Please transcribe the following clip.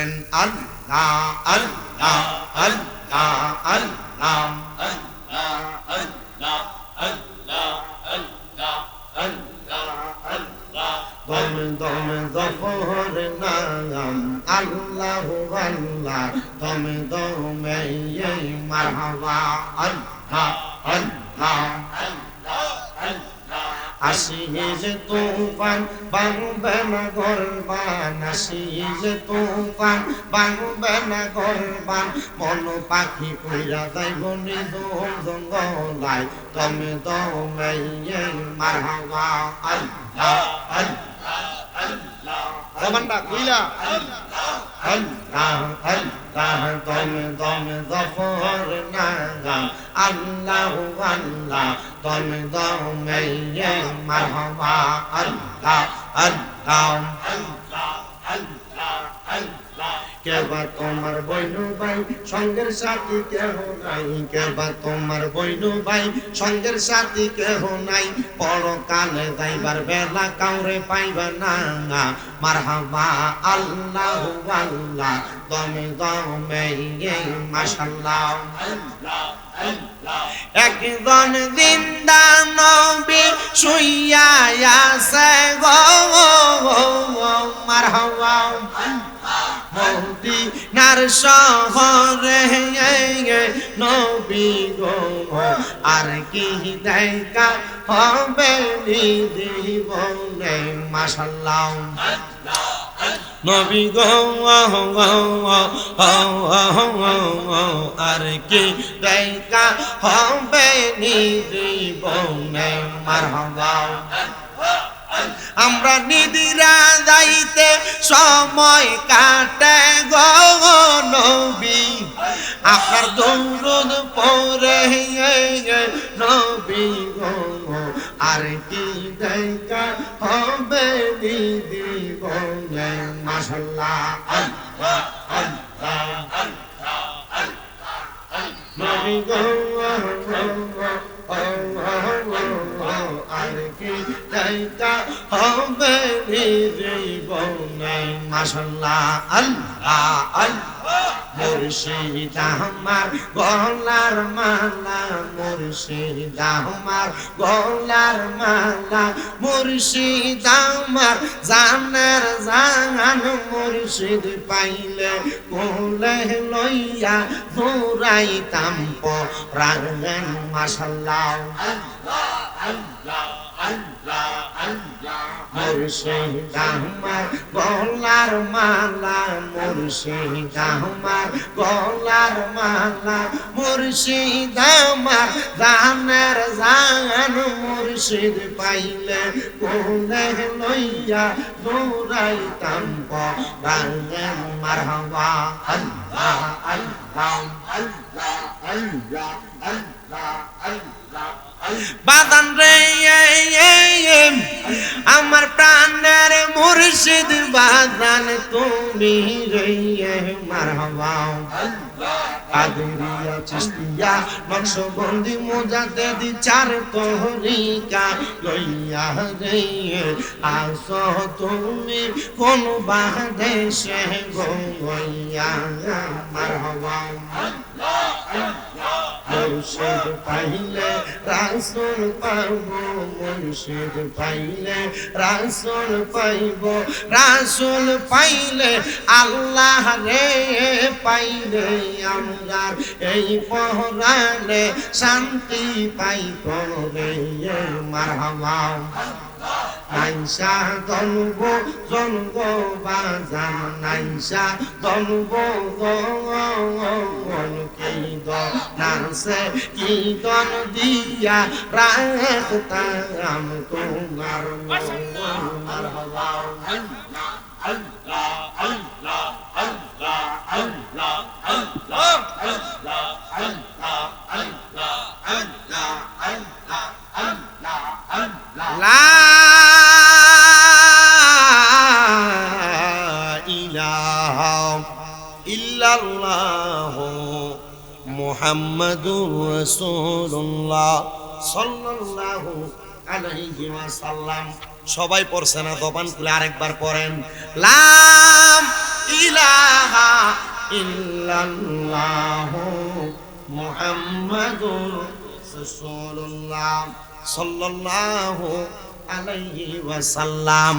বলেন আল্লাহ আল্লাহ আল্লাহ আল্লাহ দম দম জফর নাম আল্লাহ আল্লাহ দম দমে মারহাবা আল্লাহ আল্লাহ আসিজ তুফান বাংবে না গরবান আসিজ তুফান বাংবে না গরবান মন পাখি কইরা যাইব নিদুম জঙ্গলায় তুমি দমে মারহাবা আল্লাহ আল্লাহ আল্লাহ জবানটা কইলা আল্লাহ আল্লাহ দমে দমে জফর নাম আল্লাহ আল্লাহ দমে দমে মারহাবা আল্লাহ আল্লাহ আল্লাহ আল্লাহ আল্লাহ কেবা তোমার বইনু ভাই সঙ্গের সাথী কেহ নাই কেবা তোমার বইনু ভাই সঙ্গের সাথী কেহ নাই পরকালে যাইবার বেলা কাউরে পাইবা না মারহাবা আল্লাহু আল্লাহ দমে দমে মাশাআল্লাহ আল্লাহ আল্লাহ একজন জিন্দা নবী শুইয়া আছে গো মারহাবা মদিনার শহরে নবী গো আর কি দেখা হবে জীবনে মাশাআল্লাহ নবী গো আর কি দেখা হবে জীবনে মারহাবা আমরা নিদিরা যাইতে সময় কাটে গো নবী আপনার দৌরদ পরে নবী গো আর কি দেখা হবে জীবনে মাশাআল্লাহ আল্লাহ আল্লাহ নবী গো আর কি দেখা হবে জীবনে মাশাআল্লাহ আল্লাহ আল্লাহ মুর্শিদ আমার গলার মালা মুর্শিদ আমার গলার মালা মুর্শিদ আমার জানের জান মুর্শিদ পাইলে কোলে লইয়া দৌড়াইতাম পরাণ মাশাআল্লাহ আল্লাহ আল্লাহ আল্লাহ আল্লাহ মুর্শিদ আমার গলার মালা মুর্শিদ আমার গলার মালা মুর্শিদ আমার জানের জান মুর্শিদ পাইলে কোলে লইয়া দৌড়াইতাম পরাণ মারহাবা আল্লাহ আল্লাহ আল্লাহ আল্লাহ আল্লাহ আল্লাহ বাদান রে আমার প্রাণের মুর্শিদ বাদান তুমি রে মারহাবা কাদেরিয়া চিশতিয়া নকশবন্দি মুজাদ্দিদি চার তরিকা লইয়া রে আসো তুমি কোন বাদেশে গইয়া মারহাবা মুর্শিদ পাইলে রাসূল পাইব মুর্শিদ পাইলে রাসূল পাইব রাসূল পাইলে আল্লাহ রে পাইলে আমরা এই পরাণে শান্তি পাইব রে মারহাবা নাইসা দলব জনগ বাজান নাইসা দলব গন কি দন নাসে কি দন দিয়া রাখতাম তোমার মারহাবা আল্লাহ আল্লাহ আল্লাহ আল্লাহ আল্লাহ আল্লাহ আল্লাহ আল্লাহ আল্লাহ আল্লাহ আল্লাহ আল্লাহ আল্লাহ লা ইলাহা ইল্লাল্লাহ মুহাম্মাদুর রাসূলুল্লাহ সাল্লাল্লাহু আলাইহি ওয়াসাল্লাম সবাই পড়ছে না জবান খুলে আরেকবার পড়েন লা ইলাহা ইল্লাল্লাহু মুহাম্মাদুর রাসূলুল্লাহ সাল্লাল্লাহু আলাইহি ওয়াসাল্লাম।